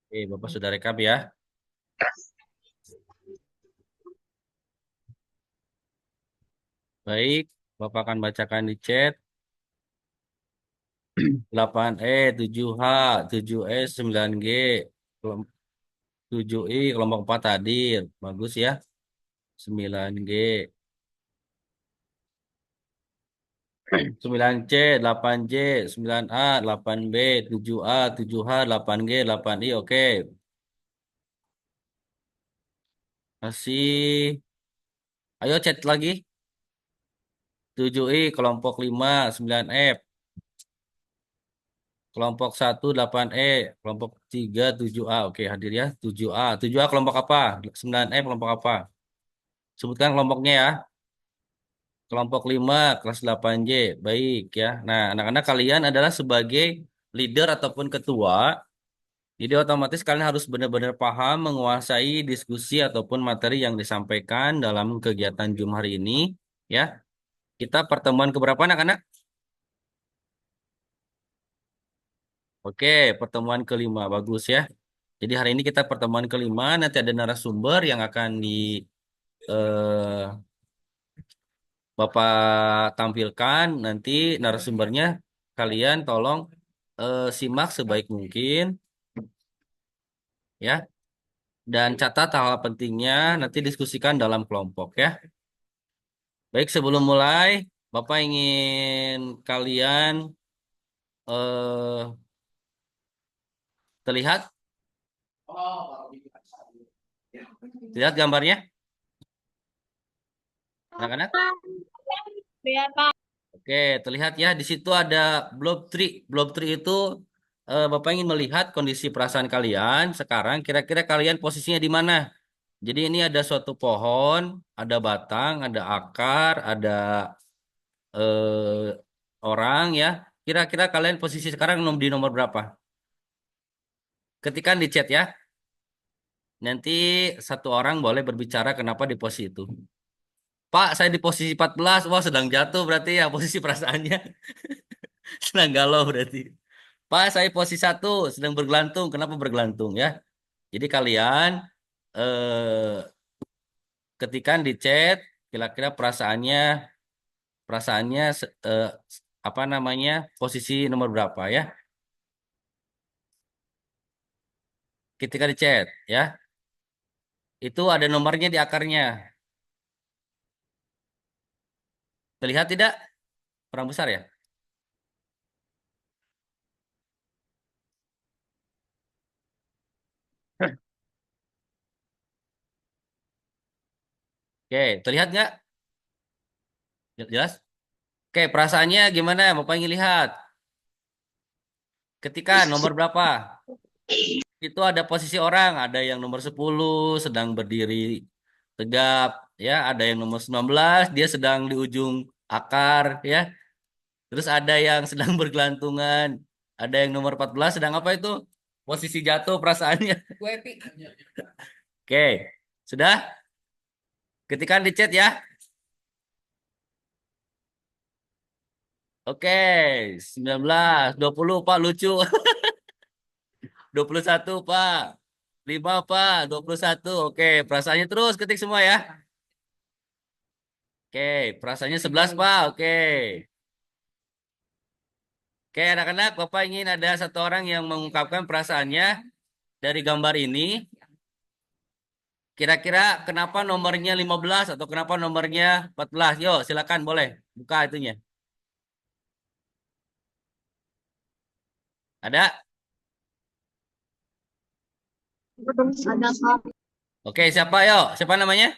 Bapak sudah rekap ya. Baik, Bapak akan bacakan di chat 8E, 7H, 7E, 9G, 7I, kelompok 4 hadir. Bagus ya. 9G, 9C, 8J, 9A, 8B, 7A, 7H, 8G, 8I. Oke. Masih. Ayo chat lagi. 7I, kelompok 5, 9F. Kelompok 1 8E, kelompok 3 7A. Oke, hadir ya. 7A. 7A kelompok apa? 9E kelompok apa? Sebutkan kelompoknya ya. Kelompok 5 kelas 8J. Baik ya. Nah, anak-anak kalian adalah sebagai leader ataupun ketua. Jadi otomatis kalian harus benar-benar paham menguasai diskusi ataupun materi yang disampaikan dalam kegiatan Zoom hari ini. Ya, kita pertemuan keberapa anak-anak? Oke, pertemuan kelima. Bagus ya. Jadi hari ini kita pertemuan kelima, nanti ada narasumber yang akan di eh, Bapak tampilkan. Nanti narasumbernya kalian tolong simak sebaik mungkin ya. Dan catat hal pentingnya, nanti diskusikan dalam kelompok ya. Baik, sebelum mulai, Bapak ingin kalian eh, terlihat, lihat gambarnya, anak-anak. Lihat, Pak. Oke, terlihat ya di situ ada blob tree. Blob tree itu Bapak ingin melihat kondisi perasaan kalian sekarang. Kira-kira kalian posisinya di mana? Jadi ini ada suatu pohon, ada batang, ada akar, ada orang ya. Kira-kira kalian posisi sekarang di nomor berapa? Ketikan di chat ya. Nanti satu orang boleh berbicara kenapa di posisi itu. Pak, saya di posisi 14. Wah, sedang jatuh berarti ya posisi perasaannya. Sedang galau berarti. Pak, saya posisi 1 sedang bergelantung. Kenapa bergelantung ya? Jadi kalian ketikan di chat kira-kira perasaannya apa namanya posisi nomor berapa ya? Ketika di chat ya. Itu ada nomornya di akarnya. Terlihat tidak? Kurang besar ya? Oke, terlihat nggak? Jelas? Oke, perasaannya gimana? Bapak ingin lihat. Ketika nomor berapa? Itu ada posisi orang, ada yang nomor 10 sedang berdiri tegap, ya, ada yang nomor 19 dia sedang di ujung akar, ya. Terus ada yang sedang bergelantungan, ada yang nomor 14 sedang apa itu? Posisi jatuh perasaannya. Oke, sudah? Ketikan di chat ya. Oke, 19, 20 Pak lucu. 21 Pak. 5 Pak, 21. Oke, perasaannya terus ketik semua ya. Oke, perasaannya 11 Pak. Oke. Oke, anak-anak, Bapak ingin ada satu orang yang mengungkapkan perasaannya dari gambar ini. Kira-kira kenapa nomornya 15 atau kenapa nomornya 14? Yo, silakan boleh buka itunya. Ada? Ada, Pak. Oke, siapa yo? Siapa namanya?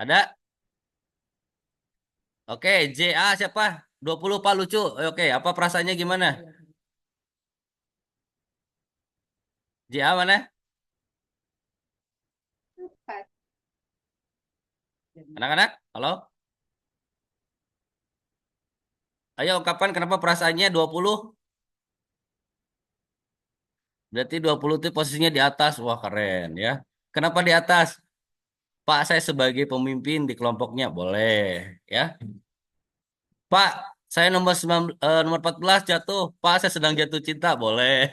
Ada? Oke, JA siapa? 20 Pak lucu. Oke, apa perasaannya gimana? JA mana? Anak-anak? Halo? Ayo ungkapkan kenapa perasaannya 20? Berarti 20 itu posisinya di atas. Wah, keren ya. Kenapa di atas? Pak, saya sebagai pemimpin di kelompoknya boleh ya. Pak, Saya nomor 14 jatuh. Pak, saya sedang jatuh cinta. Boleh.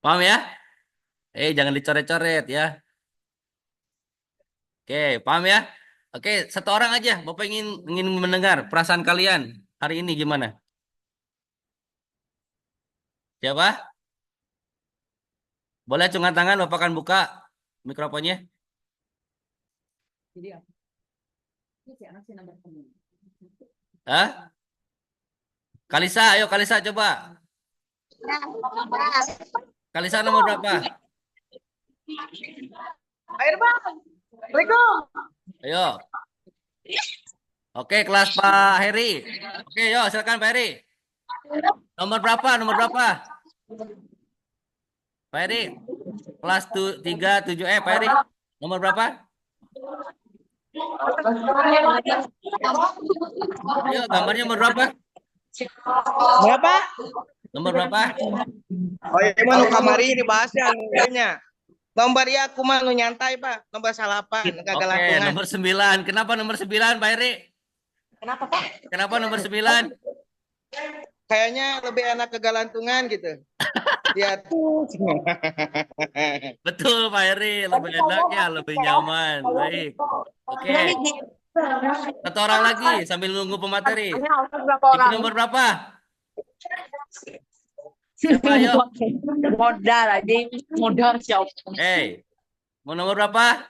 Paham ya? Jangan dicoret-coret ya. Oke, paham ya? Oke, satu orang aja. Bapak ingin mendengar perasaan kalian hari ini gimana? Siapa? Boleh acungkan tangan, Bapak akan buka mikrofonnya. Hah? Kalisa, ayo Kalisa coba. Kalisa nomor berapa? Air bang. Assalamualaikum. Ayo. Oke, kelas Pak Heri. Oke, yo silakan Pak Heri. Nomor berapa? Nomor berapa? Pak Heri. Kelas 37 Pak Heri. Nomor berapa? Ayo, gambarnya nomor berapa? Berapa? Nomor berapa? Oh iya mah nu kamari dibahasnya nya. Nomor ya aku mah nu nyantai Pak. Nomor 8 Oke, kagalantungan. nomor 9. Kenapa nomor 9, Pak Heri? Kenapa Pak? Kenapa nomor 9? Kayaknya lebih enak kegalantungan gitu. Lihat. Betul, Pak Heri. Lebih enak ya, lebih nyaman. Baik. Oke, satu orang lagi sambil nunggu pemateri. Berapa Ibu orang? nomor berapa? Siapa, ayo? Modal aja. Modal siapa? Mau nomor berapa?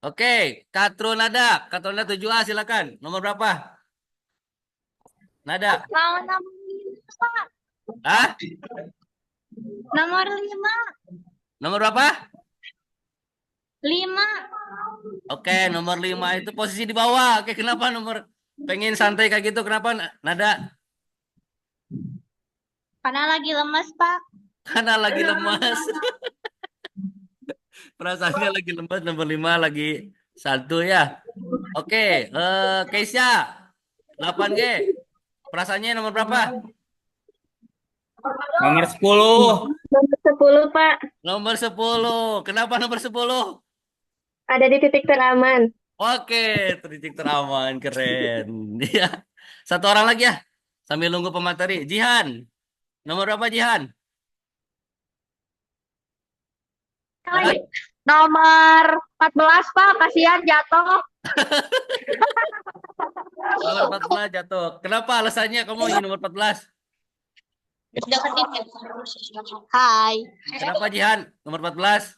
Oke, Katro Nada. Katro Nada 7A, silakan. Nomor berapa? Nada. Mau nomor 5. Hah? Nomor 5. Nomor berapa? 5. Oke, nomor 5 itu posisi di bawah. Oke, kenapa nomor pengen santai kayak gitu? Kenapa Nada? Karena lagi lemas, Pak. Karena lagi lemas. Perasaannya lagi lemas, nomor 5 lagi satu ya. Oke, Keisha 8G. Perasaannya nomor berapa? Nomor 10 Nomor 10, Pak. Nomor 10. Kenapa nomor 10? Ada di titik teraman. Oke, titik teraman, keren. Ya. Satu orang lagi ya, sambil nunggu pemateri. Jihan, nomor berapa Jihan? Hah? Nomor 14, Pak. Kasihan jatuh. Nomor 14 jatuh. Kenapa alasannya kamu ingin nomor 14? Hai. Kenapa Jihan nomor 14?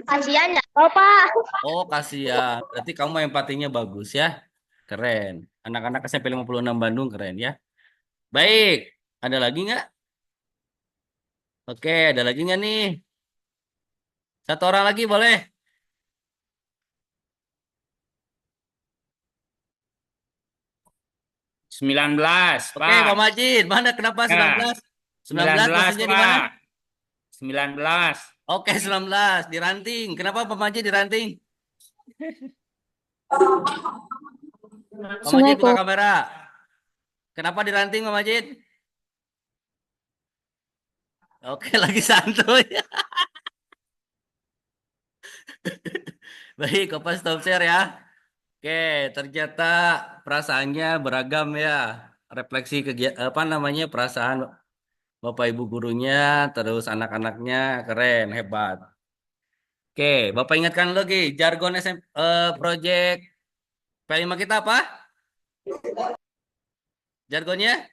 Kasihan jatuh, Pak. Oh, kasihan. Berarti kamu empatinya bagus ya. Keren. Anak-anak SMP 56 Bandung keren ya. Baik. Ada lagi nggak? Oke, ada lagi nggak nih? Satu orang lagi boleh? 19 Oke, Pak. Pak Majid. Mana kenapa Ya, 19? 19 19 posisinya di mana? Pak. 19. Oke, 19. Diranting. Kenapa Pak Majid diranting? Pak Majid buka kamera. Kenapa diranting Pak Majid? Oke, lagi santuy. Baik, Kopas stop share ya. Oke, ternyata perasaannya beragam ya. Refleksi kegiatan apa namanya perasaan Bapak Ibu gurunya, terus anak-anaknya keren, hebat. Oke, Bapak ingatkan lagi jargon project P5 kita apa? Jargonnya?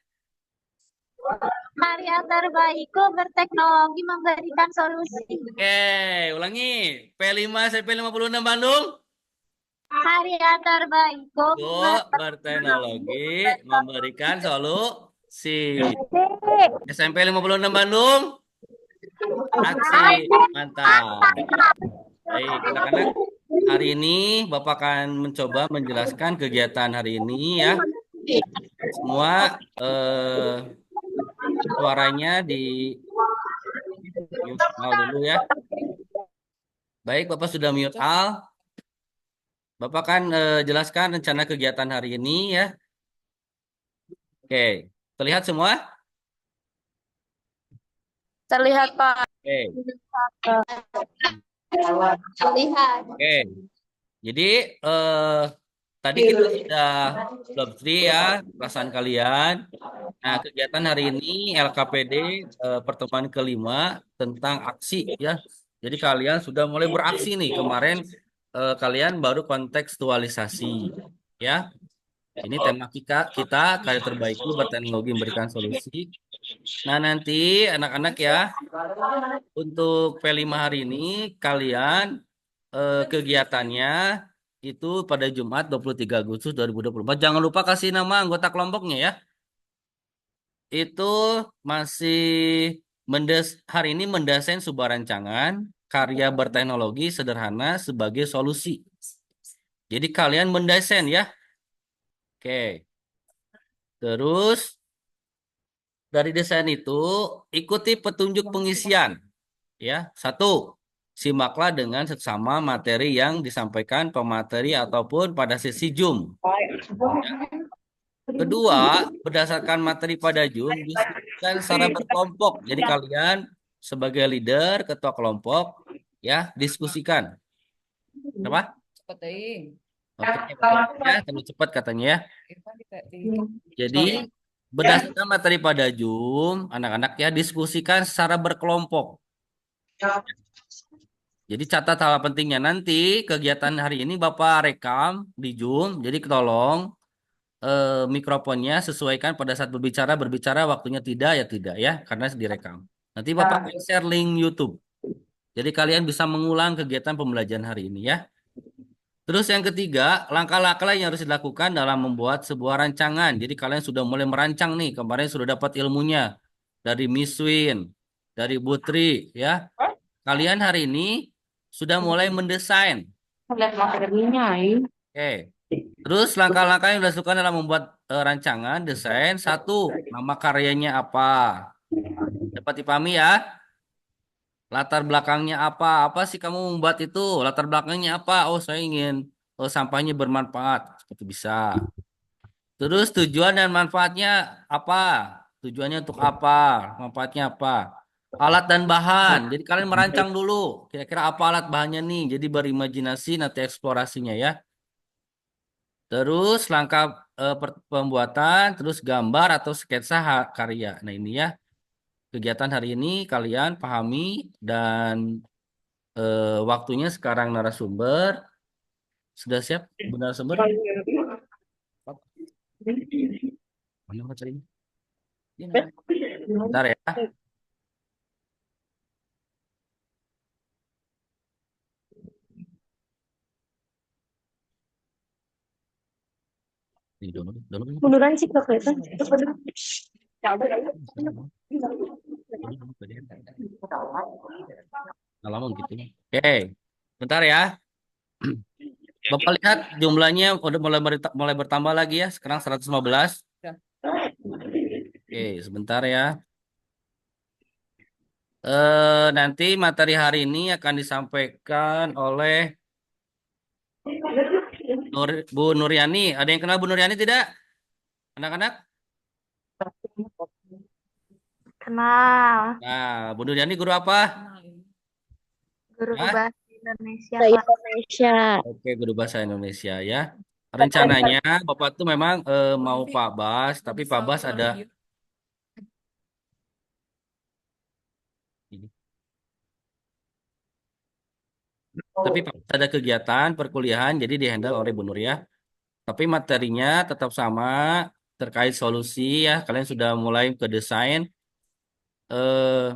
Karya terbaikku berteknologi memberikan solusi. Oke, ulangi. P5 SMP 56 Bandung. Karya terbaikku Tuh, berteknologi memberikan solusi. SMP 56 Bandung. Aksi, mantap. Baik, anak-anak. Hari ini Bapak akan mencoba menjelaskan kegiatan hari ini ya. Semua suaranya di mute all dulu ya. Baik, Bapak sudah mute all. Bapak akan jelaskan rencana kegiatan hari ini ya. Oke, terlihat semua? terlihat, Pak. Oke, Terlihat. oke. Jadi tadi kita sudah bab 3 ya, perasaan kalian. Nah, kegiatan hari ini LKPD pertemuan kelima tentang aksi ya. Jadi kalian sudah mulai beraksi nih. Kemarin kalian baru kontekstualisasi ya. Ini tema kita karya terbaikku berteknologi memberikan solusi. Nah, nanti anak-anak ya, untuk P5 hari ini kalian kegiatannya itu pada Jumat 23 Agustus 2024. Jangan lupa kasih nama anggota kelompoknya ya. Itu masih hari ini mendesain sebuah rancangan karya berteknologi sederhana sebagai solusi. Jadi kalian mendesain ya. Oke. Terus dari desain itu ikuti petunjuk pengisian ya. Satu, simaklah dengan seksama materi yang disampaikan pemateri ataupun pada sesi Zoom. Ya. Kedua, berdasarkan materi pada Zoom, diskusikan secara berkelompok. Jadi kalian sebagai leader, ketua kelompok, ya diskusikan. Kenapa? Cepet deui. Oke, ya, terlalu cepat katanya ya. Irfan Jadi berdasarkan materi pada Zoom, anak-anak ya diskusikan secara berkelompok. Jadi catat hal pentingnya nanti kegiatan hari ini Bapak rekam di Zoom. Jadi tolong mikrofonnya sesuaikan pada saat berbicara, berbicara waktunya tidak ya tidak ya, karena direkam. Nanti Bapak akan share link YouTube. Jadi kalian bisa mengulang kegiatan pembelajaran hari ini ya. Terus yang ketiga, langkah-langkah yang harus dilakukan dalam membuat sebuah rancangan. Jadi kalian sudah mulai merancang nih, kemarin sudah dapat ilmunya dari Miss Win, dari Butri ya. Kalian hari ini sudah mulai mendesain. lihat materinya, Oke. Terus langkah-langkah yang dilakukan dalam membuat rancangan desain. Satu, nama karyanya apa? Dapat dipahami ya? Latar belakangnya apa? Apa sih kamu membuat itu? Latar belakangnya apa? Oh, saya ingin sampahnya bermanfaat. Seperti bisa. Terus tujuan dan manfaatnya apa? Tujuannya untuk apa? Manfaatnya apa? Alat dan bahan. Jadi kalian merancang dulu. Kira-kira apa alat bahannya nih? Jadi berimajinasi nanti eksplorasinya ya. Terus langkah pembuatan, terus gambar atau sketsa karya. Nah ini ya kegiatan hari ini kalian pahami dan waktunya sekarang narasumber sudah siap? Benar narasumber? Mana materinya? Ini mana? Bentar ya. Ini download, download. Munduran sih kok kelihatan. Nah, lama gitu. Oke, bentar ya. Bapak lihat jumlahnya udah mulai bertambah lagi ya. Sekarang 115. Oke, sebentar ya. Nanti materi hari ini akan disampaikan oleh Bu Nuryani. Ada yang kenal Bu Nuryani tidak? Anak-anak? Kenal. Nah, Bu Nuryani guru apa? Guru Hah? bahasa Indonesia. Indonesia. Oke, guru bahasa Indonesia ya. Rencananya Bapak tuh memang mau Pak Bas, tapi Pak Bas ada ini. Tapi Pak Bas ada kegiatan perkuliahan jadi dihandle oleh Bu Nur ya. Tapi materinya tetap sama terkait solusi ya. Kalian sudah mulai ke desain. Eh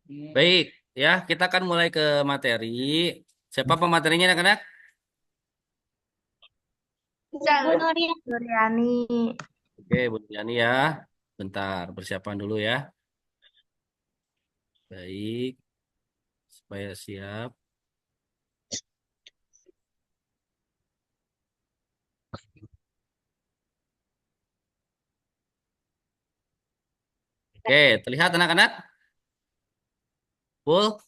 Baik, ya kita akan mulai ke materi. Siapa pematerinya anak-anak? Suryani. Oke, Bu Yani ya. Bentar, persiapan dulu ya. Baik, supaya siap. Oke, terlihat anak-anak? Full?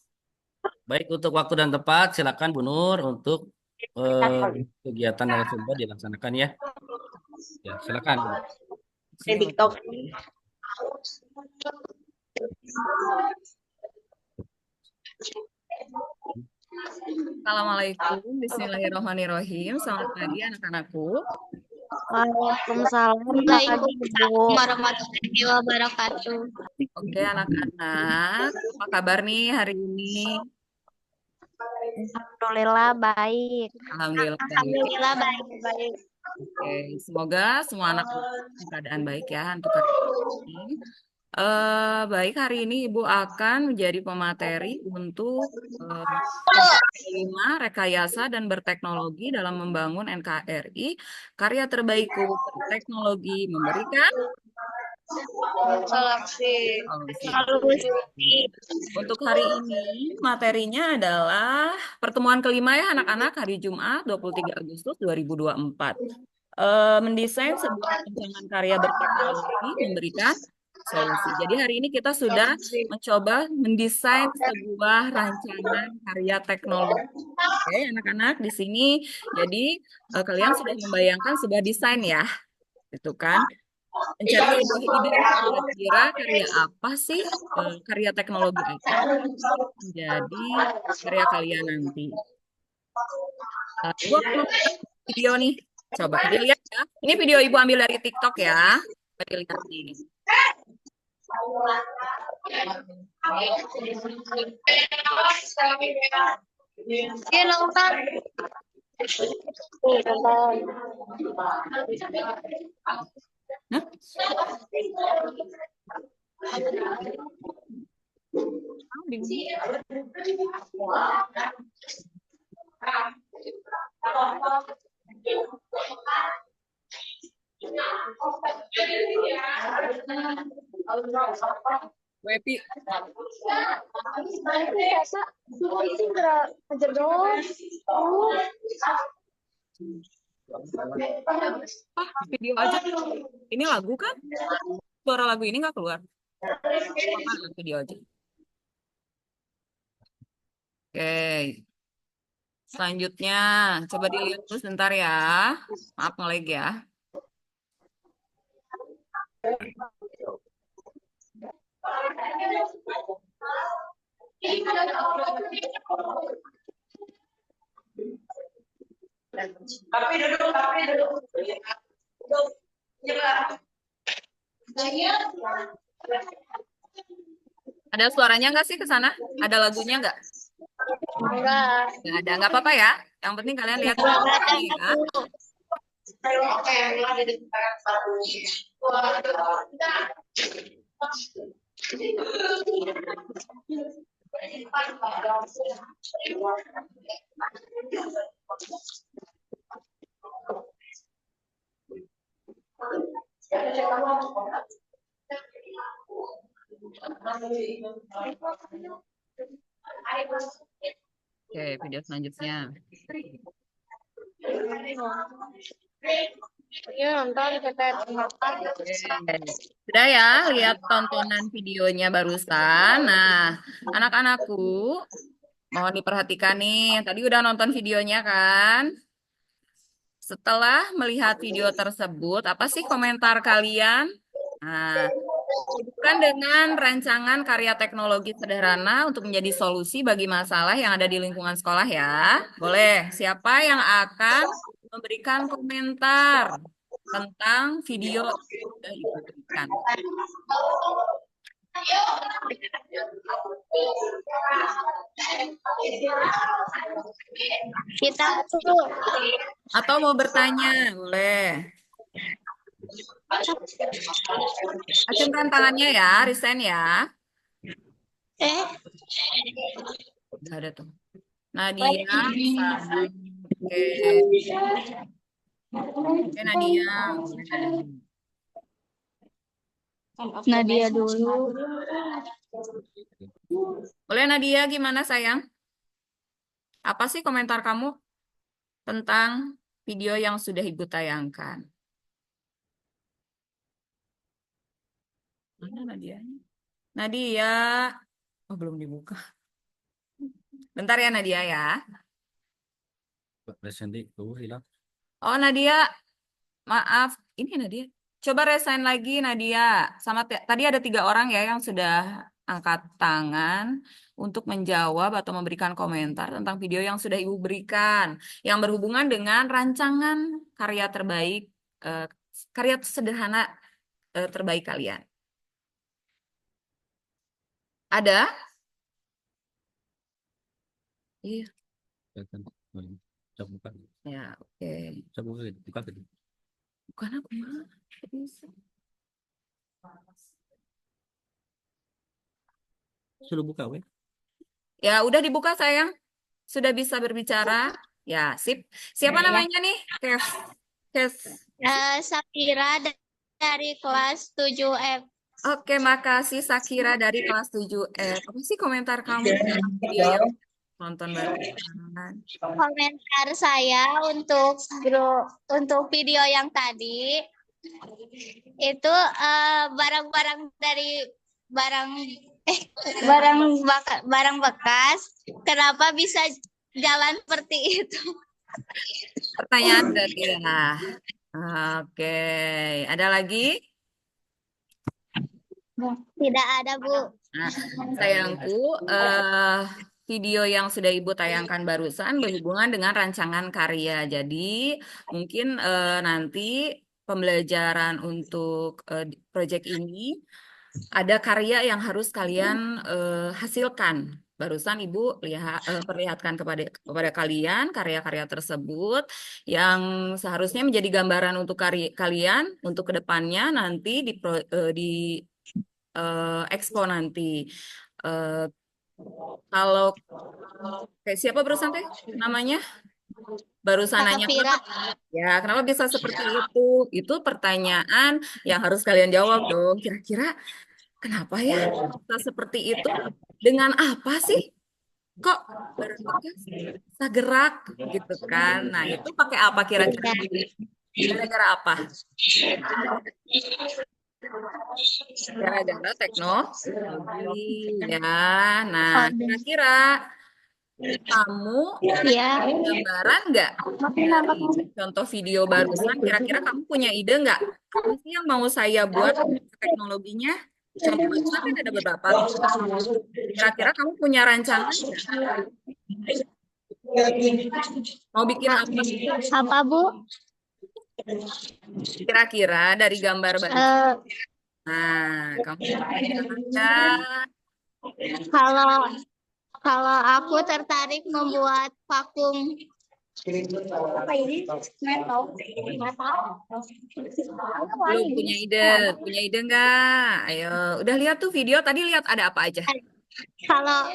Baik, untuk waktu dan tempat, silakan Bu Nur untuk kegiatan narasumber dilaksanakan ya. Ya, silakan. Bu. TikTok. Assalamualaikum, Bismillahirrahmanirrahim. Selamat pagi anak-anakku. Waalaikumsalam Waalaikumsalam warahmatullahi wabarakatuh. Oke anak-anak, apa kabar nih hari ini? Alhamdulillah baik. Alhamdulillah baik. Alhamdulillah baik-baik. Oke, semoga semua anak dalam keadaan baik ya untuk hari ini. Baik, hari ini Ibu akan menjadi pemateri untuk kelima rekayasa dan berteknologi dalam membangun NKRI, karya terbaikku berteknologi memberikan Solusi. solusi. Untuk hari ini materinya adalah pertemuan kelima ya anak-anak hari Jumat 23 Agustus 2024. Mendesain sebuah rancangan karya berteknologi memberikan solusi. Jadi hari ini kita sudah mencoba mendesain sebuah rancangan karya teknologi. Oke, anak-anak di sini. Jadi kalian sudah membayangkan sebuah desain ya, itu kan? Mencari sebuah ide kira-kira karya apa sih, karya teknologi apa menjadi karya kalian nanti. Ibu akan membuat video nih. Coba dilihat ya. Ini video Ibu ambil dari TikTok ya. Coba dilihat nih. Dia nonton. Nah, bingung. Wepi. Video aja. Ini lagu kan? Suara lagu ini nggak keluar. Apa video aja. Oke. Selanjutnya, coba dilihat dulu sebentar ya. Maaf nge-lag ya. Ada suaranya nggak sih ke sana? Ada lagunya nggak? Enggak. Nggak ada, nggak apa-apa ya. Yang penting kalian lihat dulu ya. Oke, video selanjutnya. Iya nonton kita. Oke. Sudah ya, lihat tontonan videonya barusan. Nah, anak-anakku, mohon diperhatikan nih. Tadi udah nonton videonya kan? Setelah melihat video tersebut, apa sih komentar kalian? Nah, bukan dengan rancangan karya teknologi sederhana untuk menjadi solusi bagi masalah yang ada di lingkungan sekolah ya. Boleh, siapa yang akan memberikan komentar tentang video yang sudah Ibu berikan? Kita tuh Atau mau bertanya? Boleh. Acungkan tangannya ya, resign ya. Eh, Udah ada tuh. Nadia sama oke. Oke Nadia, boleh Nadia. Nadia dulu. Boleh Nadia, gimana sayang? Apa sih komentar kamu tentang video yang sudah Ibu tayangkan? Mana Nadia? Nadia, oh belum dibuka. Bentar ya Nadia ya. Presenti tuh hilang. Oh Nadia, maaf. Ini Nadia. Coba resign lagi Nadia. Sama tadi ada 3 orang ya yang sudah angkat tangan untuk menjawab atau memberikan komentar tentang video yang sudah Ibu berikan. Yang berhubungan dengan rancangan karya terbaik, eh, karya sederhana terbaik kalian. Ada? Iya. Kelihatan. Coba buka. Ya, oke. Coba buka gitu. Bukan aku mah. Bisa. Sudah buka, weh. Ya, udah dibuka sayang. Sudah bisa berbicara. Ya, sip. Siapa namanya nih? Kes. Sakira dari kelas 7F. Oke, makasih Sakira dari kelas 7F. Apa sih komentar kamu tentang video yang nonton barusan? Komentar saya untuk video yang tadi itu barang-barang dari barang barang bekas, kenapa bisa jalan seperti itu? Pertanyaan berarti ya. Oke, ada lagi? Tidak ada, Bu. Nah, sayangku, video yang sudah Ibu tayangkan barusan berhubungan dengan rancangan karya. Jadi, mungkin nanti pembelajaran untuk proyek ini ada karya yang harus kalian hasilkan. Barusan Ibu perlihatkan kepada kalian karya-karya tersebut yang seharusnya menjadi gambaran untuk kalian untuk kedepannya nanti di expo nanti. Eh, Kalau siapa barusan teh namanya? Barusan Kakak nanya Vira. kenapa bisa seperti itu? Itu pertanyaan yang harus kalian jawab dong. Kira-kira kenapa ya bisa seperti itu? Dengan apa sih? Kok barang bekas bisa gerak gitu kan? Nah, itu pakai apa kira-kira? Gara-gara apa? Gara-gara teknologi ya. Nah, kira-kira kamu Ya. gambaran nggak dari contoh video barusan? Kira-kira kamu punya ide nggak? Apa sih yang mau saya buat teknologinya? Contoh barusan kan ada beberapa. Kira-kira kamu punya rancangan nggak? Mau bikin apa? Apa, Bu? Kira-kira dari gambar barusan. Eh, Nah, kamu punya rancangan nggak? kalau aku tertarik membuat vakum. Apa ini? Belum punya ide nggak? Ayo, udah lihat tuh video tadi, lihat ada apa aja? Kalau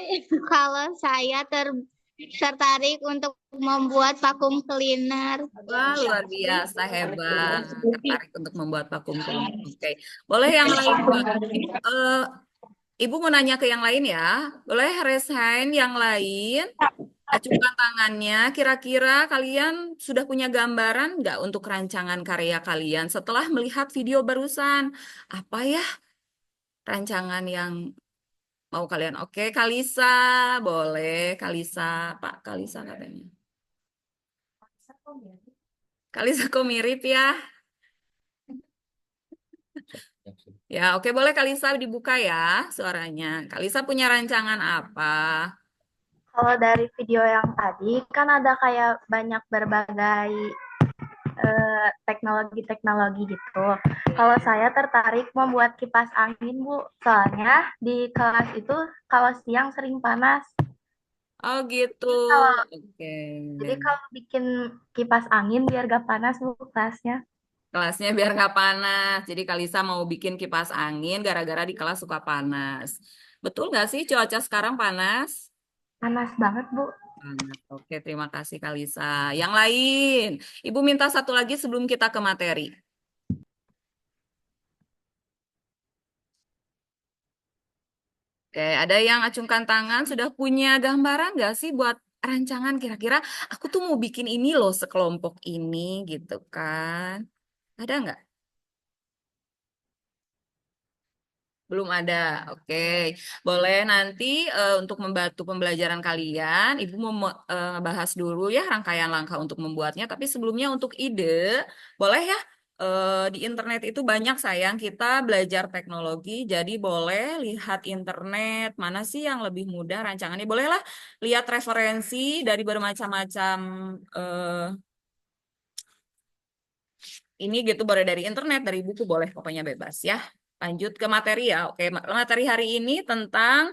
saya tertarik untuk membuat vakum cleaner. Wah, luar biasa, hebat. Tertarik untuk membuat vakum cleaner. Oke, boleh yang lain, Mbak? Ibu mau nanya ke yang lain ya. Boleh raise hand yang lain? Acukan tangannya. Kira-kira kalian sudah punya gambaran nggak untuk rancangan karya kalian setelah melihat video barusan? Apa ya rancangan yang mau kalian? Oke, Kalisa, boleh. Kalisa, Pak Kalisa katanya. Kalisa kok mirip ya? Ya, oke, boleh Kalisa dibuka ya suaranya. Kalisa punya rancangan apa? Kalau dari video yang tadi kan ada kayak banyak berbagai teknologi-teknologi gitu. Kalau saya tertarik membuat kipas angin, Bu. Soalnya di kelas itu kalau siang sering panas. Oh gitu. Oke. Jadi kalau bikin kipas angin biar gak panas, Bu, kelasnya. Kelasnya biar nggak panas. Jadi Kalisa mau bikin kipas angin gara-gara di kelas suka panas. Betul nggak sih cuaca sekarang panas? Panas banget, Bu. Panas. Oke, terima kasih Kalisa. Yang lain, Ibu minta satu lagi sebelum kita ke materi. Oke, ada yang acungkan tangan, sudah punya gambaran nggak sih buat rancangan kira-kira aku tuh mau bikin ini loh sekelompok ini gitu kan? Ada nggak? Belum ada. Oke. Boleh nanti untuk membantu pembelajaran kalian, Ibu mau bahas dulu ya rangkaian langkah untuk membuatnya. Tapi sebelumnya untuk ide, boleh ya? Di internet itu banyak sayang kita belajar teknologi, jadi boleh lihat internet mana sih yang lebih mudah rancangannya. Bolehlah lihat referensi dari bermacam-macam eh, ini gitu, boleh dari internet, dari buku, boleh pokoknya bebas ya. Lanjut ke materi ya. Oke, materi hari ini tentang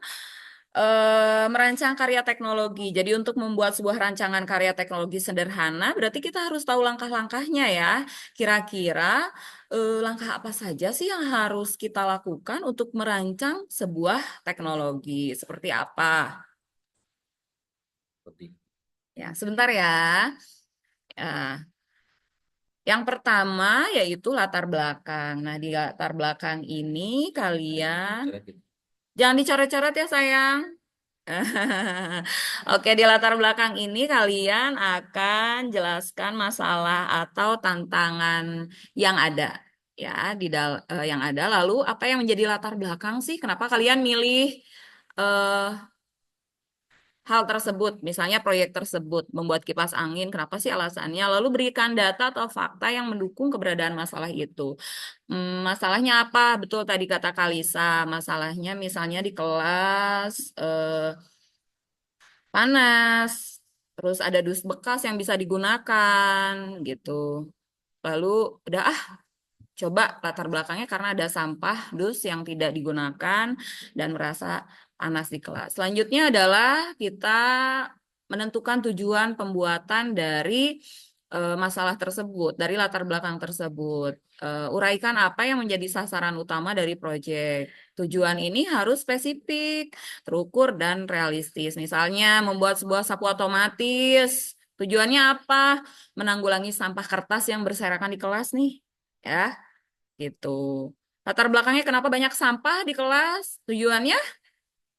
merancang karya teknologi. Jadi untuk membuat sebuah rancangan karya teknologi sederhana, berarti kita harus tahu langkah-langkahnya ya. Kira-kira langkah apa saja sih yang harus kita lakukan untuk merancang sebuah teknologi? Seperti apa? Ya, sebentar ya. Ya, yang pertama yaitu latar belakang. Nah, di latar belakang ini kalian jangan dicoret-coret ya sayang. Oke, di latar belakang ini kalian akan jelaskan masalah atau tantangan yang ada ya yang ada. Lalu apa yang menjadi latar belakang sih? Kenapa kalian milih eh, hal tersebut, misalnya proyek tersebut, membuat kipas angin, kenapa sih alasannya? Lalu berikan data atau fakta yang mendukung keberadaan masalah itu. Masalahnya apa? Betul tadi kata Kalisa, masalahnya misalnya di kelas panas, terus ada dus bekas yang bisa digunakan gitu. Lalu udah coba latar belakangnya karena ada sampah dus yang tidak digunakan dan merasa panas di kelas. Selanjutnya adalah kita menentukan tujuan pembuatan dari masalah tersebut, dari latar belakang tersebut. Uraikan apa yang menjadi sasaran utama dari proyek. Tujuan ini harus spesifik, terukur, dan realistis. Misalnya membuat sebuah sapu otomatis. Tujuannya apa? Menanggulangi sampah kertas yang berserakan di kelas nih. Ya, gitu. Latar belakangnya kenapa banyak sampah di kelas? Tujuannya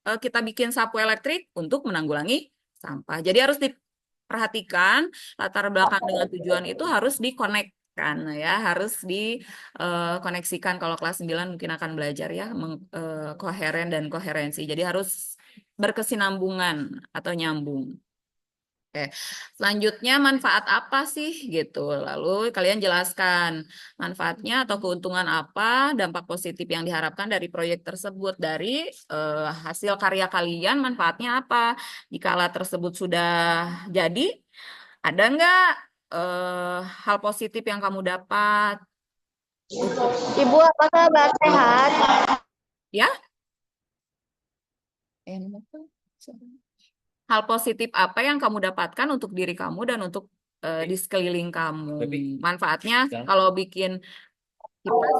kita bikin sapu elektrik untuk menanggulangi sampah. Jadi harus diperhatikan latar belakang dengan tujuan itu harus dikonekkan ya, harus dikoneksikan. Kalau kelas 9 mungkin akan belajar ya koheren dan koherensi. Jadi harus berkesinambungan atau nyambung. Oke, selanjutnya manfaat apa sih gitu. Lalu kalian jelaskan manfaatnya atau keuntungan apa, dampak positif yang diharapkan dari proyek tersebut, dari hasil karya kalian, manfaatnya apa. Jika alat tersebut sudah jadi, ada nggak hal positif yang kamu dapat? Ibu, apa kabar? Sehat? Ya? Hal positif apa yang kamu dapatkan untuk diri kamu dan untuk di sekeliling kamu? Manfaatnya kalau bikin kipas,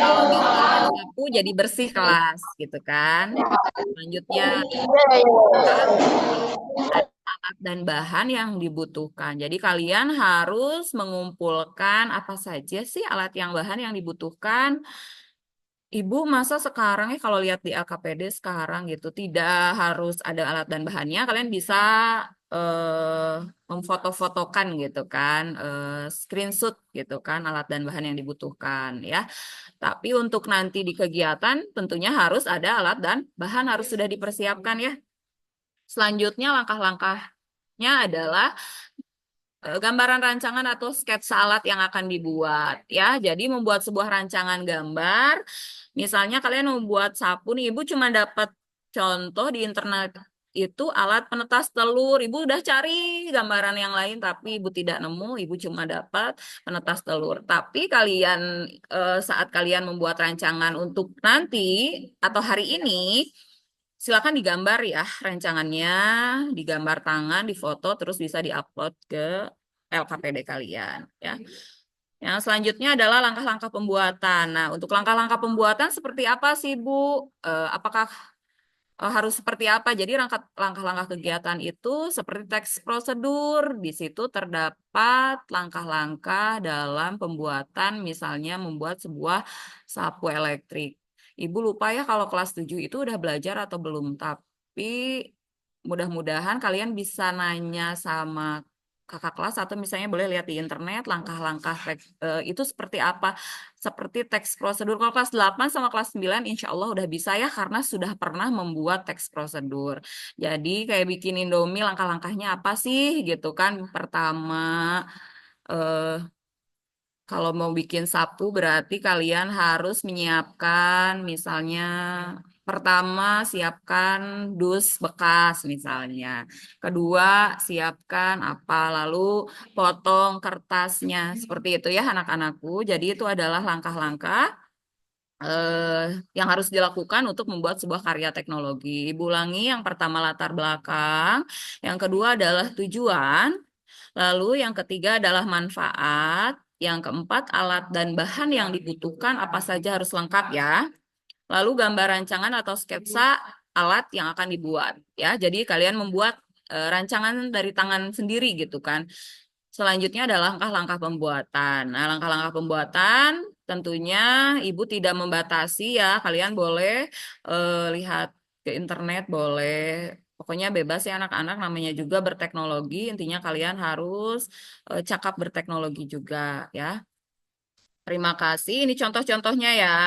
kalau bikin sapu jadi bersih kelas gitu kan. Selanjutnya alat dan bahan yang dibutuhkan. Jadi kalian harus mengumpulkan apa saja sih alat yang bahan yang dibutuhkan. Ibu masa sekarang ya kalau lihat di LKPD sekarang gitu tidak harus ada alat dan bahannya, kalian bisa memfoto-fotokan gitu kan, screenshot gitu kan alat dan bahan yang dibutuhkan ya. Tapi untuk nanti di kegiatan tentunya harus ada alat dan bahan harus sudah dipersiapkan ya. Selanjutnya langkah-langkahnya adalah gambaran rancangan atau sketsa alat yang akan dibuat ya. Jadi membuat sebuah rancangan gambar, misalnya kalian membuat sapu nih, Ibu cuma dapat contoh di internet itu alat penetas telur. Ibu udah cari gambaran yang lain tapi Ibu tidak nemu, Ibu cuma dapat penetas telur. Tapi kalian saat kalian membuat rancangan untuk nanti atau hari ini, silakan digambar ya rancangannya, digambar tangan, difoto, terus bisa diupload ke LKPD kalian ya. Yang selanjutnya adalah langkah-langkah pembuatan. Nah, untuk langkah-langkah pembuatan seperti apa sih, Bu? Apakah harus seperti apa? Jadi langkah-langkah kegiatan itu seperti teks prosedur. Di situ terdapat langkah-langkah dalam pembuatan, misalnya membuat sebuah sapu elektrik. Ibu lupa ya kalau kelas 7 itu udah belajar atau belum, tapi mudah-mudahan kalian bisa nanya sama kakak kelas atau misalnya boleh lihat di internet langkah-langkah itu seperti apa. Seperti teks prosedur. Kalau kelas 8 sama kelas 9 insya Allah udah bisa ya karena sudah pernah membuat teks prosedur. Jadi kayak bikin Indomie langkah-langkahnya apa sih gitu kan. Pertama, eh, kalau mau bikin sapu berarti kalian harus menyiapkan misalnya pertama siapkan dus bekas misalnya. Kedua siapkan apa lalu potong kertasnya. Seperti itu ya anak-anakku. Jadi itu adalah langkah-langkah yang harus dilakukan untuk membuat sebuah karya teknologi. Ibu ulangi yang pertama latar belakang, yang kedua adalah tujuan, lalu yang ketiga adalah manfaat, yang keempat alat dan bahan yang dibutuhkan apa saja harus lengkap ya. Lalu gambar rancangan atau sketsa alat yang akan dibuat ya. Jadi kalian membuat rancangan dari tangan sendiri gitu kan. Selanjutnya adalah langkah-langkah pembuatan. Nah, langkah-langkah pembuatan tentunya ibu tidak membatasi ya. Kalian boleh lihat ke internet, boleh. Pokoknya bebas ya anak-anak, namanya juga berteknologi. Intinya kalian harus cakap berteknologi juga ya. Terima kasih. Ini contoh-contohnya ya.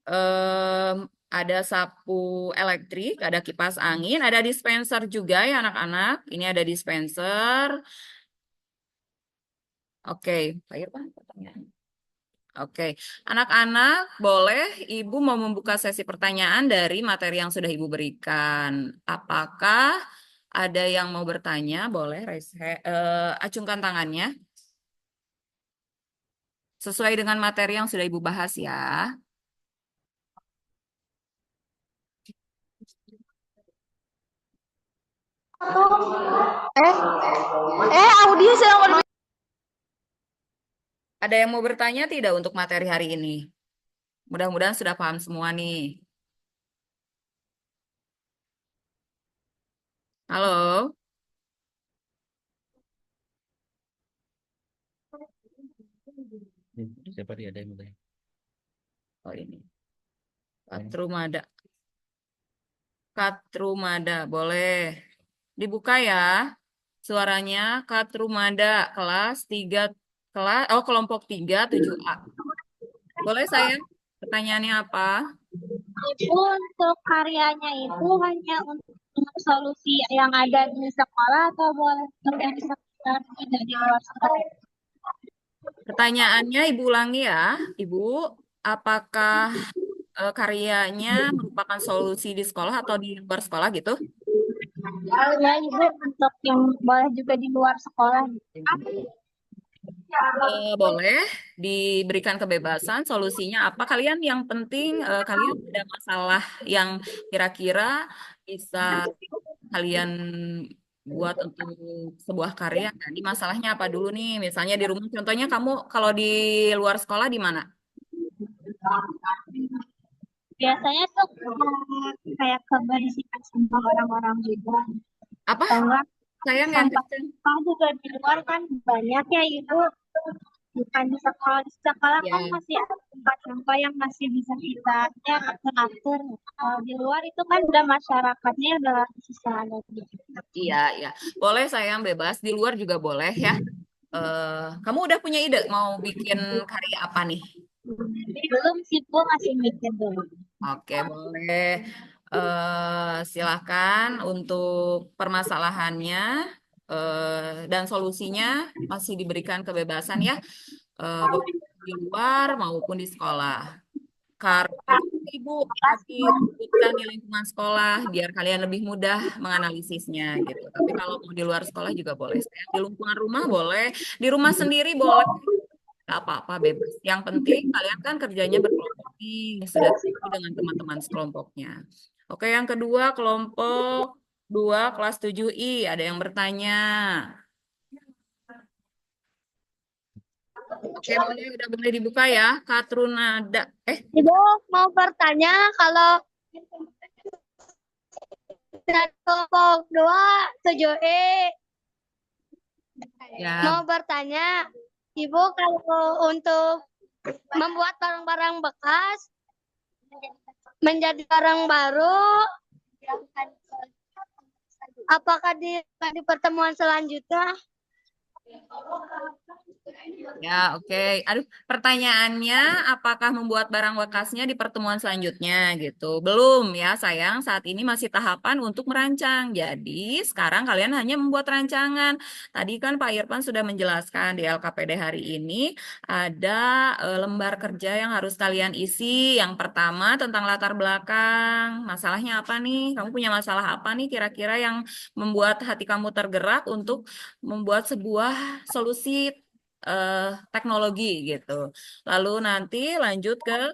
Em, ada sapu elektrik, ada kipas angin, ada dispenser juga ya anak-anak. Ini ada dispenser. Oke, Pak Irfan, pertanyaan. Oke, anak-anak, boleh Ibu mau membuka sesi pertanyaan dari materi yang sudah Ibu berikan. Apakah ada yang mau bertanya? Boleh, acungkan tangannya. Sesuai dengan materi yang sudah Ibu bahas ya. Audio sedang Ada yang mau bertanya tidak untuk materi hari ini? Mudah-mudahan sudah paham semua nih. Halo? Siapa dia ada yang mulai? Oh ini. Katrumada. Katrumada, boleh. Dibuka ya. Suaranya Katrumada kelas 3 kelompok 3 7A. Boleh saya? Pertanyaannya apa? Itu untuk karyanya itu hanya untuk solusi yang ada di sekolah atau boleh juga di sekolah tidak di luar sekolah? Pertanyaannya Ibu ulangi ya. Ibu, apakah karyanya merupakan solusi di sekolah atau di luar sekolah gitu? Ya, Ibu, untuk yang boleh juga di luar sekolah. Boleh diberikan kebebasan. Solusinya apa? Kalian yang penting kalian ada masalah yang kira-kira bisa kalian buat untuk sebuah karya. Tadi masalahnya apa dulu nih? Misalnya di rumah. Contohnya kamu kalau di luar sekolah di mana? Biasanya tuh kayak keberisihan sama orang-orang juga. Apa? Atau enggak Sayang yang sampah kecil. sampah juga di luar kan banyak ya Ibu. Bukan di sekolah Ya. kan masih ada tempat sampah yang masih bisa kita ya atur-atur. Kalau di luar itu kan udah masyarakatnya udah susah gitu. Iya, iya. Boleh sayang bebas. Di luar juga boleh ya. Kamu udah punya ide mau bikin karya apa nih? Belum sih Bu, masih mikir dulu. Oke, boleh. Silakan untuk permasalahannya dan solusinya masih diberikan kebebasan ya, baik di luar maupun di sekolah. Karena Ibu tadi sebutkan di lingkungan sekolah biar kalian lebih mudah menganalisisnya gitu. Tapi kalau mau di luar sekolah juga boleh. Di lingkungan rumah boleh, di rumah sendiri boleh. Gak apa-apa bebas. Yang penting kalian kan kerjanya berkelompok nih, sudah sesuai dengan teman-teman sekelompoknya. Oke, yang kedua kelompok 2 kelas 7I. Ada yang bertanya? Oke, udah boleh dibuka ya. Katrunada. Ibu mau bertanya kalau dari kelompok 2 7E Ya, mau bertanya, Ibu kalau untuk membuat barang-barang bekas menjadi barang baru, apakah di pertemuan selanjutnya? ya, oke. Aduh, pertanyaannya apakah membuat barang bekasnya di pertemuan selanjutnya gitu? Belum ya, sayang. Saat ini masih tahapan untuk merancang. Jadi, sekarang kalian hanya membuat rancangan. Tadi kan Pak Irfan sudah menjelaskan di LKPD hari ini ada lembar kerja yang harus kalian isi. Yang pertama tentang latar belakang. Masalahnya apa nih? Kamu punya masalah apa nih kira-kira yang membuat hati kamu tergerak untuk membuat sebuah solusi teknologi gitu. Lalu nanti lanjut ke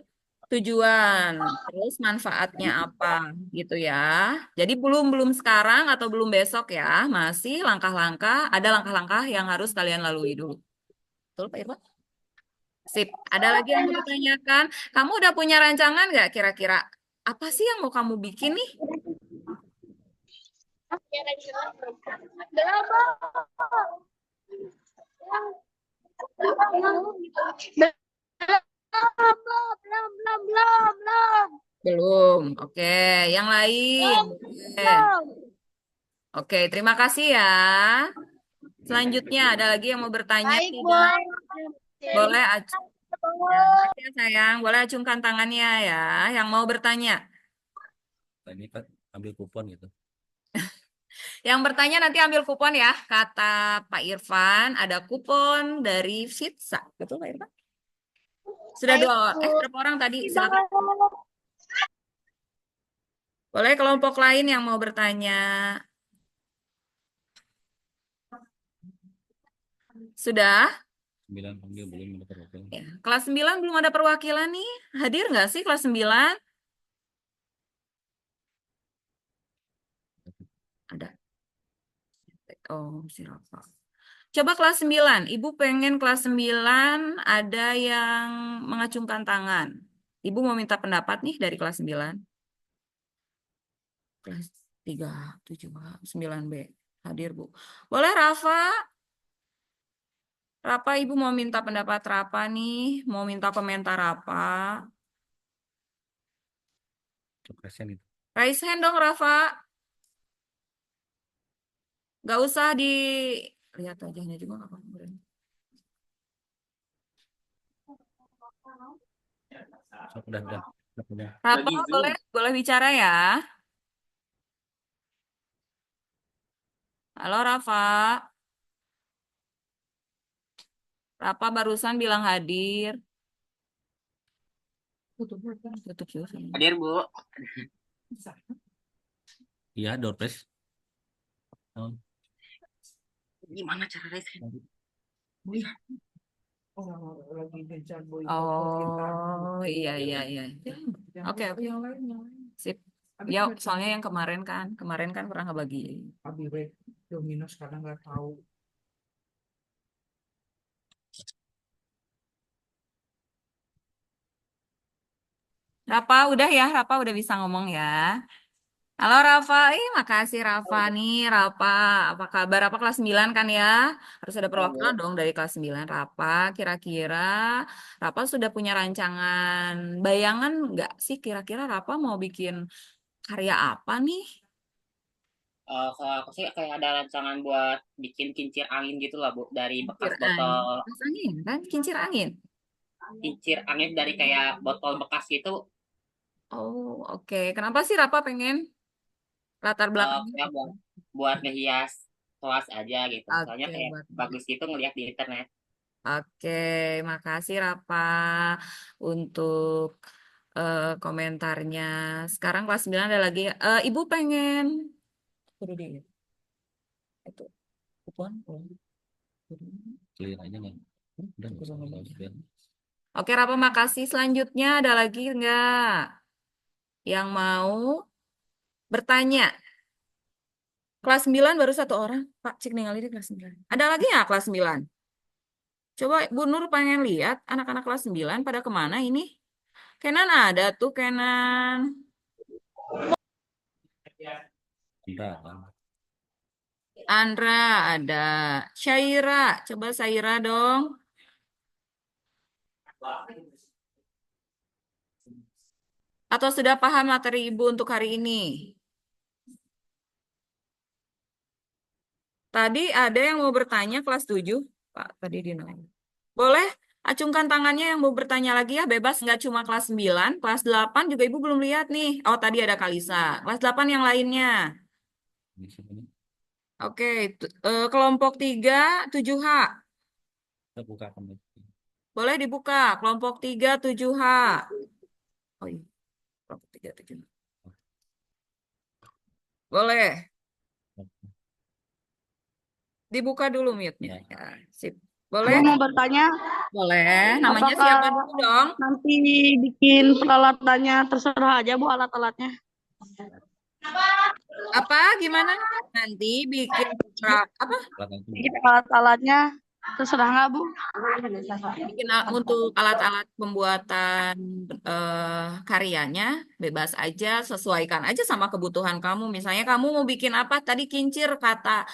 tujuan, terus manfaatnya apa gitu ya. Jadi belum belum sekarang atau belum besok ya, masih langkah-langkah, ada langkah-langkah yang harus kalian lalui dulu. Betul Pak Irwan? Sip. Ada lagi yang mau ditanyakan? Kamu udah punya rancangan nggak kira-kira? Apa sih yang mau kamu bikin nih? Belum. Belum. Oke, yang lain. Oke. Oke, terima kasih ya. Selanjutnya ada lagi yang mau bertanya? Baik, Bu. Tidak. Boleh ya, makasih ya sayang. Boleh acungkan tangannya ya. Yang mau bertanya. Ini kan ambil kupon gitu. Yang bertanya nanti ambil kupon ya. Kata Pak Irfan, ada kupon dari Fitsa. Betul Pak Irfan? Sudah Baik, dua, Bu. berapa orang tadi? Silakan. Boleh kelompok lain yang mau bertanya. Sudah? 9 panggil belum ada perwakilan. Ya. Kelas 9 belum ada perwakilan nih. Hadir nggak sih kelas 9? Ada. Oh, si Rafa. Coba kelas 9. Ibu pengen kelas 9 ada yang mengacungkan tangan. Ibu mau minta pendapat nih dari kelas 9. Kelas 3, 7A, 9B. Hadir, Bu. Boleh, Rafa? Rafa, Ibu mau minta pendapat Rafa nih. Mau minta komentar apa? Capresnya itu. Raise hand dong, Rafa. Gak usah dilihat wajahnya juga nggak apa-apa. So, udah. Rafa, boleh bicara ya? Halo, Rafa. Rafa barusan bilang hadir. Tutup dulu. Hadir, Bu. Iya, door prize. Oh. Gimana cara raise hand? Oh, iya, iya, iya. Oke, oke. Sip. Ya, soalnya yang kemarin kan pernah ngebagi. Domino sekarang nggak tahu. Rafa, udah ya, Rafa udah bisa ngomong ya. Halo Rafa, makasih Rafa nih, Rafa. Apa kabar? Apa kelas 9 kan ya? Harus ada perwakilan dong dari kelas 9. Rafa, kira-kira Rafa sudah punya rancangan bayangan nggak sih kira-kira Rafa mau bikin karya apa nih? Kalau aku sih kayak ada rancangan buat bikin kincir angin gitu lah, Bu, dari Kincir bekas angin. botol, Kincir angin kan? Kincir angin. kincir angin dari kayak botol bekas gitu, Oh, oke. Kenapa sih Rafa pengen latar belakangnya? kayak buat ngehias kelas aja gitu. Soalnya Oke, kayak buat. bagus gitu ngeliat di internet. Oke, makasih Rafa untuk komentarnya. Sekarang kelas 9 ada lagi. Ibu pengen Suruh di itu kupon. Clear aja nggak? Udah nggak usah. Oke, Rafa, makasih. Selanjutnya ada lagi nggak yang mau bertanya? Kelas 9 baru satu orang. Pak, cek ningali di kelas 9. Ada lagi nggak kelas 9? Coba Bu Nur pengen lihat anak-anak kelas 9 pada kemana ini? Kenan ada tuh, Kenan. Bentar. Andra ada. Syaira, coba Syaira dong. Atau sudah paham materi Ibu untuk hari ini? Tadi ada yang mau bertanya kelas 7, Pak, tadi di nanya. Boleh acungkan tangannya yang mau bertanya lagi ya, bebas, nggak cuma kelas 9, kelas 8 juga Ibu belum lihat nih. Oh, tadi ada Kalisa. Kelas 8 yang lainnya. Oke, kelompok 3, 7H. Kita buka kembali. Boleh dibuka, kelompok 3, 7H. Oh iya, kelompok 3, 7H. Boleh, dibuka dulu mute-nya. Ya, sip. Boleh? Mau bertanya, Boleh. Namanya apakah siapa dulu dong? nanti bikin peralatannya terserah aja Bu alat-alatnya? Apa? Gimana? Nanti bikin apa? Bikin alat-alatnya terserah nggak Bu? Bikin untuk alat-alat pembuatan karyanya bebas aja, sesuaikan aja sama kebutuhan kamu. Misalnya kamu mau bikin apa? Tadi kincir kata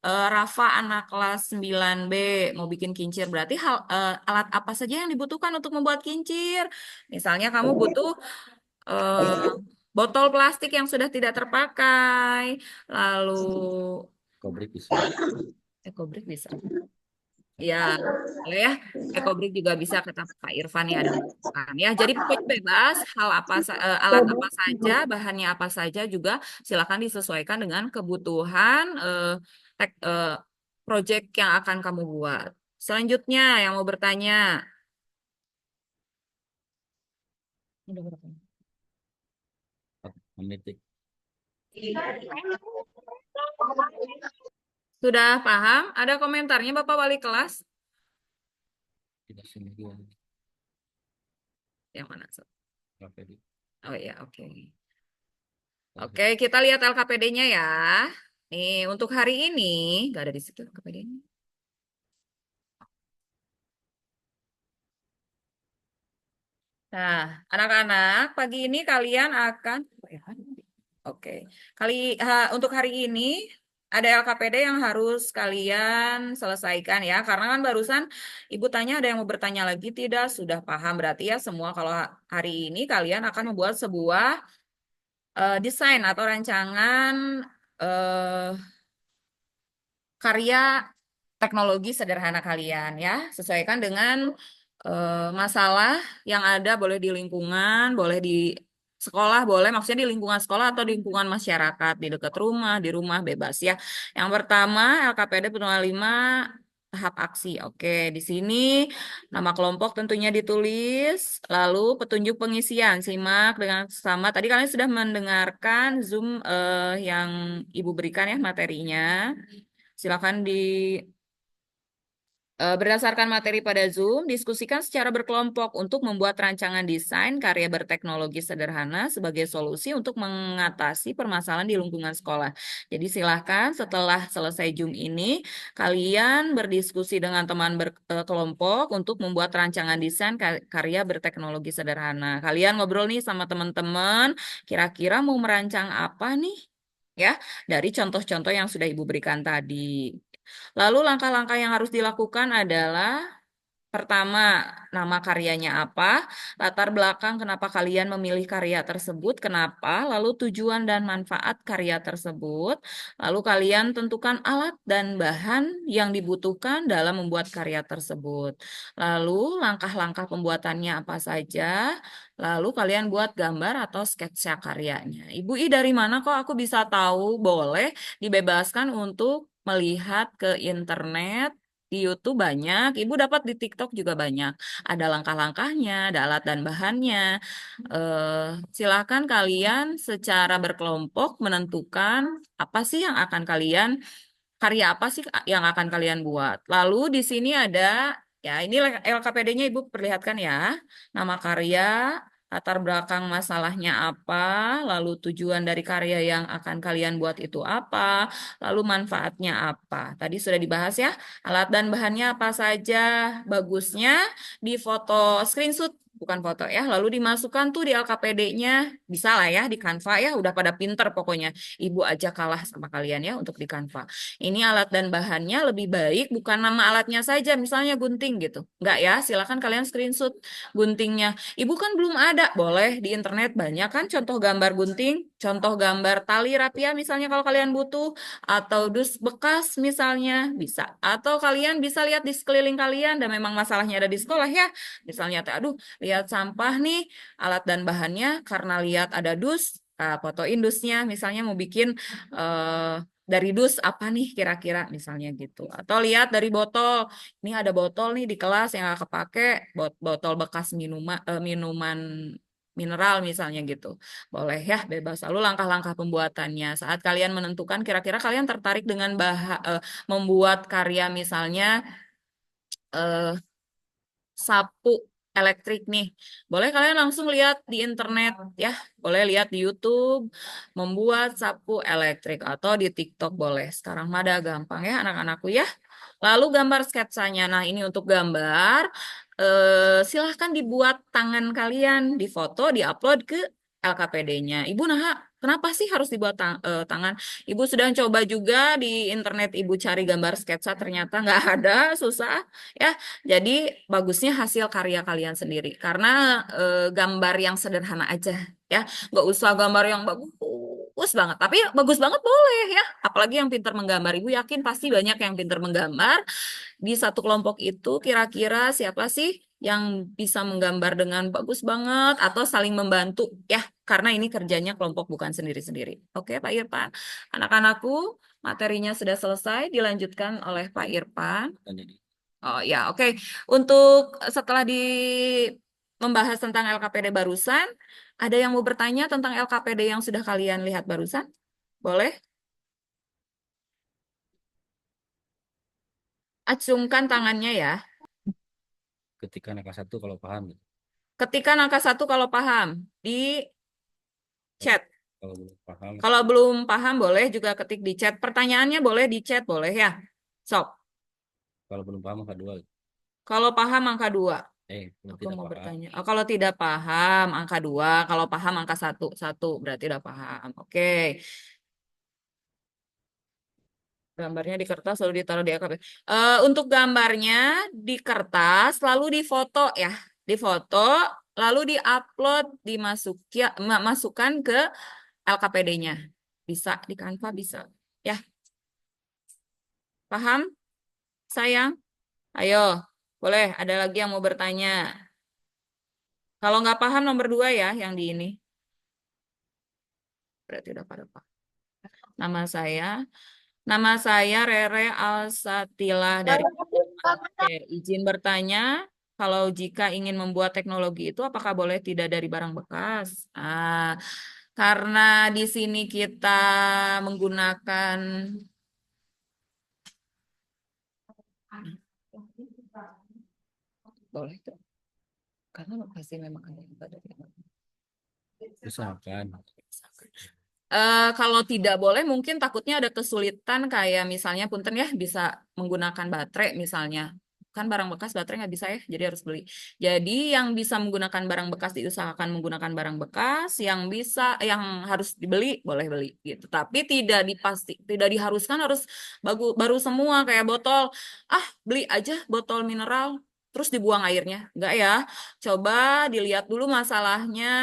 Rafa anak kelas 9B mau bikin kincir. Berarti alat apa saja yang dibutuhkan untuk membuat kincir? Misalnya kamu butuh eh, botol plastik yang sudah tidak terpakai, lalu Kobrik bisa. ekobrik bisa. Ya, boleh ya. Ekobrik juga bisa kata Pak Irfan ya ada masukan ya. Jadi pokoknya bebas hal apa alat apa saja, bahannya apa saja juga silakan disesuaikan dengan kebutuhan project yang akan kamu buat. Selanjutnya yang mau bertanya. Udah berapa? Menitik. Sudah paham? Ada komentarnya Bapak Wali kelas? Tidak semua. Yang mana? LKPD. Oh ya, oke. Oke, kita lihat LKPD-nya ya. Nih, untuk hari ini, nggak ada di situ LKPD-nya. Nah, anak-anak, pagi ini kalian akan... Oke, untuk hari ini ada LKPD yang harus kalian selesaikan ya. Karena kan barusan Ibu tanya ada yang mau bertanya lagi, tidak? Sudah paham berarti ya semua kalau hari ini kalian akan membuat sebuah desain atau rancangan eh, karya teknologi sederhana kalian ya. Sesuaikan dengan masalah yang ada, boleh di lingkungan, boleh di sekolah, boleh maksudnya di lingkungan sekolah atau di lingkungan masyarakat, di dekat rumah, di rumah bebas ya. Yang pertama LKPD penuh 5 tahap aksi. Oke, di sini nama kelompok tentunya ditulis, lalu petunjuk pengisian simak dengan sama. Tadi kalian sudah mendengarkan Zoom yang Ibu berikan ya materinya. Silakan berdasarkan materi pada Zoom, diskusikan secara berkelompok untuk membuat rancangan desain karya berteknologi sederhana sebagai solusi untuk mengatasi permasalahan di lingkungan sekolah. Jadi silahkan setelah selesai Zoom ini, kalian berdiskusi dengan teman berkelompok untuk membuat rancangan desain karya berteknologi sederhana. Kalian ngobrol nih sama teman-teman, kira-kira mau merancang apa nih? Ya, dari contoh-contoh yang sudah Ibu berikan tadi. Lalu langkah-langkah yang harus dilakukan adalah pertama, nama karyanya apa, latar belakang kenapa kalian memilih karya tersebut, kenapa, lalu tujuan dan manfaat karya tersebut, lalu kalian tentukan alat dan bahan yang dibutuhkan dalam membuat karya tersebut. Lalu langkah-langkah pembuatannya apa saja, lalu kalian buat gambar atau sketsa karyanya. Ibu I dari mana kok aku bisa tahu? Boleh dibebaskan untuk melihat ke internet. Di YouTube banyak, Ibu dapat di TikTok juga banyak. Ada langkah-langkahnya, ada alat dan bahannya. Silakan kalian secara berkelompok menentukan apa sih yang akan kalian, karya apa sih yang akan kalian buat. Lalu di sini ada, ya ini LKPD-nya Ibu perlihatkan ya, nama karya, latar belakang masalahnya apa, lalu tujuan dari karya yang akan kalian buat itu apa, lalu manfaatnya apa. Tadi sudah dibahas ya, alat dan bahannya apa saja. Bagusnya di foto screenshot, bukan foto ya, lalu dimasukkan tuh di LKPD-nya. Bisa lah ya di Canva ya, udah pada pinter pokoknya. Ibu aja kalah sama kalian ya untuk di Canva. Ini alat dan bahannya lebih baik bukan nama alatnya saja, misalnya gunting gitu. Enggak ya, silakan kalian screenshot guntingnya. Ibu kan belum ada, boleh di internet banyak kan contoh gambar gunting, contoh gambar tali rapia misalnya kalau kalian butuh, atau dus bekas misalnya bisa. Atau kalian bisa lihat di sekeliling kalian dan memang masalahnya ada di sekolah ya. Misalnya, aduh, lihat sampah nih, alat dan bahannya karena lihat ada dus, fotoin dusnya, misalnya mau bikin dari dus apa nih kira-kira misalnya gitu. Atau lihat dari botol, ini ada botol nih di kelas yang gak kepake, botol bekas minuman mineral misalnya gitu. Boleh ya, bebas. Lalu langkah-langkah pembuatannya. Saat kalian menentukan kira-kira kalian tertarik dengan membuat karya misalnya eh, sapu elektrik nih. Boleh kalian langsung lihat di internet ya. Boleh lihat di YouTube membuat sapu elektrik atau di TikTok boleh. Sekarang mah ada gampang ya anak-anakku ya. Lalu gambar sketsanya. Nah, ini untuk gambar silahkan dibuat tangan kalian, difoto, diupload ke LKPD-nya. Ibu nah, kenapa sih harus dibuat tangan? Ibu sudah coba juga di internet, ibu cari gambar sketsa, ternyata nggak ada, susah ya. Jadi bagusnya hasil karya kalian sendiri. Karena gambar yang sederhana aja ya, nggak usah gambar yang bagus banget. Tapi bagus banget boleh ya. Apalagi yang pintar menggambar. Ibu yakin pasti banyak yang pintar menggambar. Di satu kelompok itu kira-kira siapa sih yang bisa menggambar dengan bagus banget atau saling membantu ya, karena ini kerjanya kelompok bukan sendiri-sendiri. Oke, Pak Irfan. Anak-anakku, materinya sudah selesai, dilanjutkan oleh Pak Irfan. Oh ya, oke. Untuk setelah membahas tentang LKPD barusan, ada yang mau bertanya tentang LKPD yang sudah kalian lihat barusan? Boleh? Acungkan tangannya ya. Ketika angka 1 kalau paham. Ketikkan angka 1 kalau paham di chat. Kalau belum paham. Kalau belum paham boleh juga ketik di chat. Pertanyaannya boleh di chat, boleh ya? Sob. Kalau belum paham angka 2. Kalau paham angka 2. Kalau Aku tidak mau paham. bertanya. Oh, kalau tidak paham angka 2, kalau paham angka 1. 1 berarti udah paham. Oke. Gambarnya di kertas lalu ditaruh di LKP. Untuk gambarnya di kertas lalu difoto ya. Difoto lalu diupload, masukkan ke LKPD-nya. Bisa di Canva bisa. Ya. Paham? Sayang? Ayo. Boleh, ada lagi yang mau bertanya. Kalau nggak paham nomor 2 ya yang di ini. Berarti udah pada paham. Nama saya Rere Alsatila dari Oke, izin bertanya, kalau jika ingin membuat teknologi itu apakah boleh tidak dari barang bekas? Karena di sini kita menggunakan boleh tuh. Karena pasti memang ada yang dari Misalkan. Kalau tidak boleh mungkin takutnya ada kesulitan kayak misalnya punten ya bisa menggunakan baterai misalnya. Kan barang bekas baterai nggak bisa ya, jadi harus beli. Jadi yang bisa menggunakan barang bekas diusahakan menggunakan barang bekas, yang harus dibeli boleh beli gitu. Tapi tidak diharuskan harus baru semua kayak botol. Beli aja botol mineral terus dibuang airnya. Enggak ya. Coba dilihat dulu masalahnya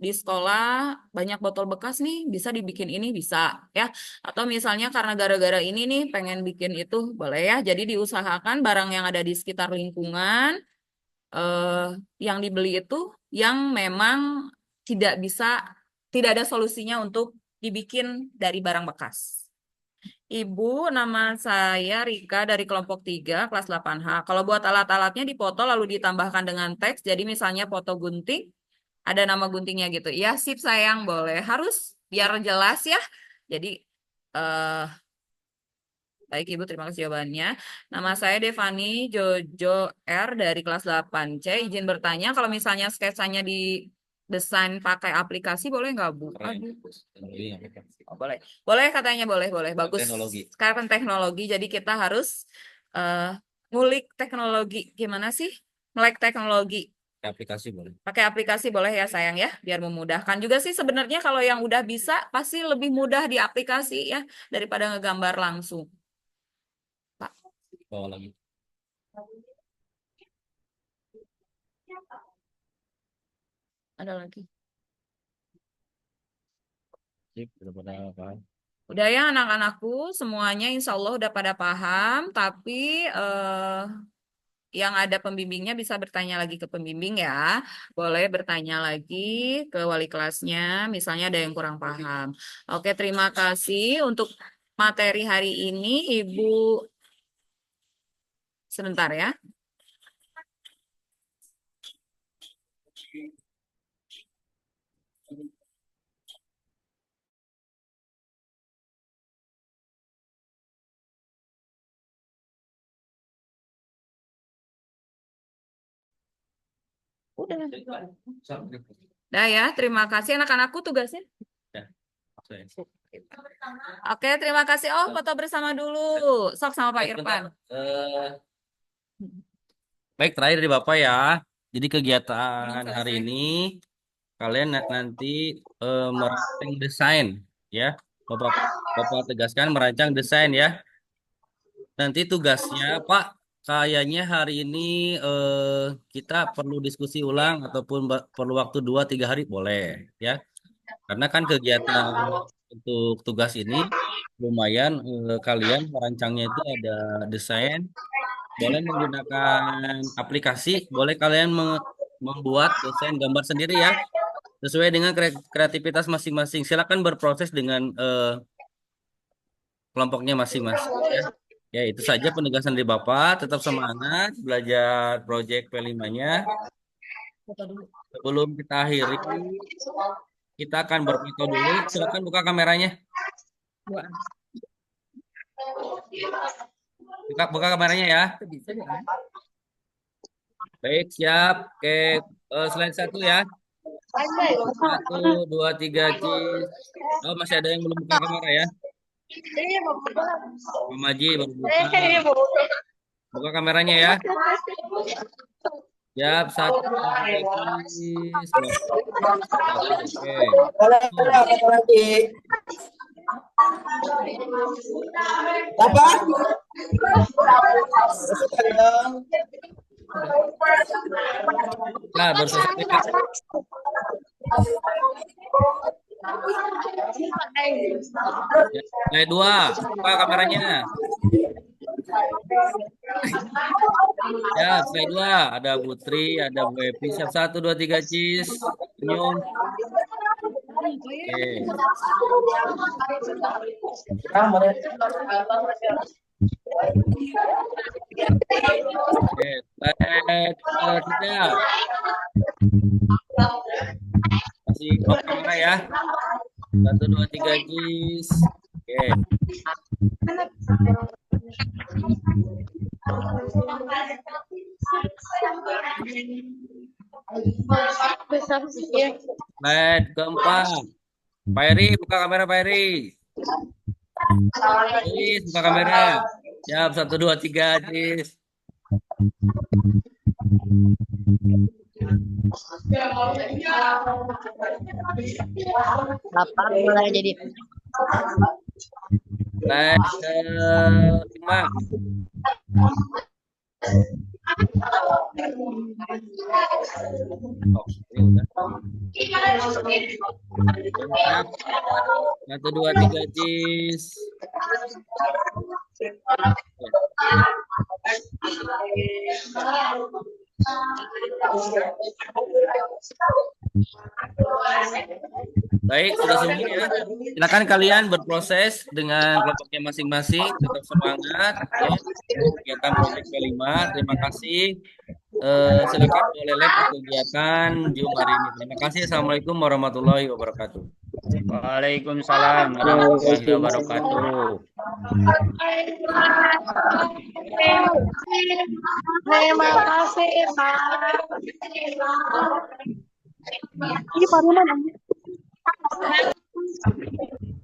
di sekolah banyak botol bekas nih, bisa dibikin ini bisa ya. Atau misalnya karena gara-gara ini nih pengen bikin itu, boleh ya. Jadi diusahakan barang yang ada di sekitar lingkungan yang dibeli itu yang memang tidak ada solusinya untuk dibikin dari barang bekas. Ibu, nama saya Rika dari kelompok 3, kelas 8H. Kalau buat alat-alatnya dipoto lalu ditambahkan dengan teks, jadi misalnya foto gunting, ada nama guntingnya gitu. Ya, sip sayang, boleh. Harus biar jelas ya. Jadi, baik Ibu, terima kasih jawabannya. Nama saya Devani Jojo R dari kelas 8C. Izin bertanya, kalau misalnya sketsanya desain pakai aplikasi boleh nggak, Bu? Keren. Aduh. Teknologi aplikasi. Oh, boleh. Boleh katanya boleh. Bagus. Teknologi. Sekarang kan teknologi, jadi kita harus ngulik teknologi. Gimana sih? Melek teknologi. Aplikasi boleh. Pakai aplikasi boleh ya sayang ya, biar memudahkan juga sih sebenarnya kalau yang udah bisa pasti lebih mudah di aplikasi ya daripada ngegambar langsung. Pak. Bawa lagi. Ada lagi. Sip, udah pada paham. Udah ya anak-anakku, semuanya insya Allah udah pada paham, tapi yang ada pembimbingnya bisa bertanya lagi ke pembimbing ya. Boleh bertanya lagi ke wali kelasnya, misalnya ada yang kurang paham. Oke, terima kasih untuk materi hari ini, Ibu. Sebentar ya. Udah. Dah ya, terima kasih anak-anakku tugasnya. Ya, saya. Oke, terima kasih. Oh, foto bersama dulu. Sok sama Pak Irfan. Baik, terakhir dari Bapak ya. Jadi kegiatan hari ini kalian nanti merancang desain ya. Bapak tegaskan merancang desain ya. Nanti tugasnya Pak, kayaknya hari ini kita perlu diskusi ulang ataupun perlu waktu 2-3 hari boleh ya. Karena kan kegiatan untuk tugas ini lumayan kalian merancangnya itu ada desain, boleh menggunakan aplikasi, boleh kalian membuat desain gambar sendiri ya, sesuai dengan kreativitas masing-masing. Silakan berproses dengan kelompoknya masing-masing ya. Ya, itu saja penegasan dari Bapak. Tetap semangat belajar proyek P5-nya. Sebelum kita akhiri, kita akan berfoto dulu. Silakan buka kameranya. Buka kameranya ya. Baik, siap. Oke, slide 1 ya. 1, 2, 3, cheese. Oh, masih ada yang belum buka kamera ya. Mamaji baru buka. Buka kameranya ya. Siap, 1, 2, cheese. Oke. Nah, berselesai. Slide 2, buka kameranya. Ya, slide 2, ada Putri, ada Bu Epi. Siap, 1, 2, 3, cheese. Senyum. Oke. Oke, slide 3. Masih off kamera ya. 1, 2, 3, cheese. Oke. Slide keempat. Pak Eri, buka kamera Pak Eri. Cheese, buka kamera. Siap, 1, 2, 3, cheese. Lapar mulai jadi. Slide kelima. Oh, ini udah. 1, 2, 3, cheese. Baik, sudah semua ya. Silakan kalian berproses dengan kelompoknya masing-masing. Tetap semangat ya. Kegiatan proyek P5. Terima kasih. Silakan boleh lihat kegiatan Zoom hari ini. Terima kasih. Assalamualaikum warahmatullahi wabarakatuh. Waalaikumsalam warahmatullahi wabarakatuh. Terima kasih, Pak. Ini Pak Ruman.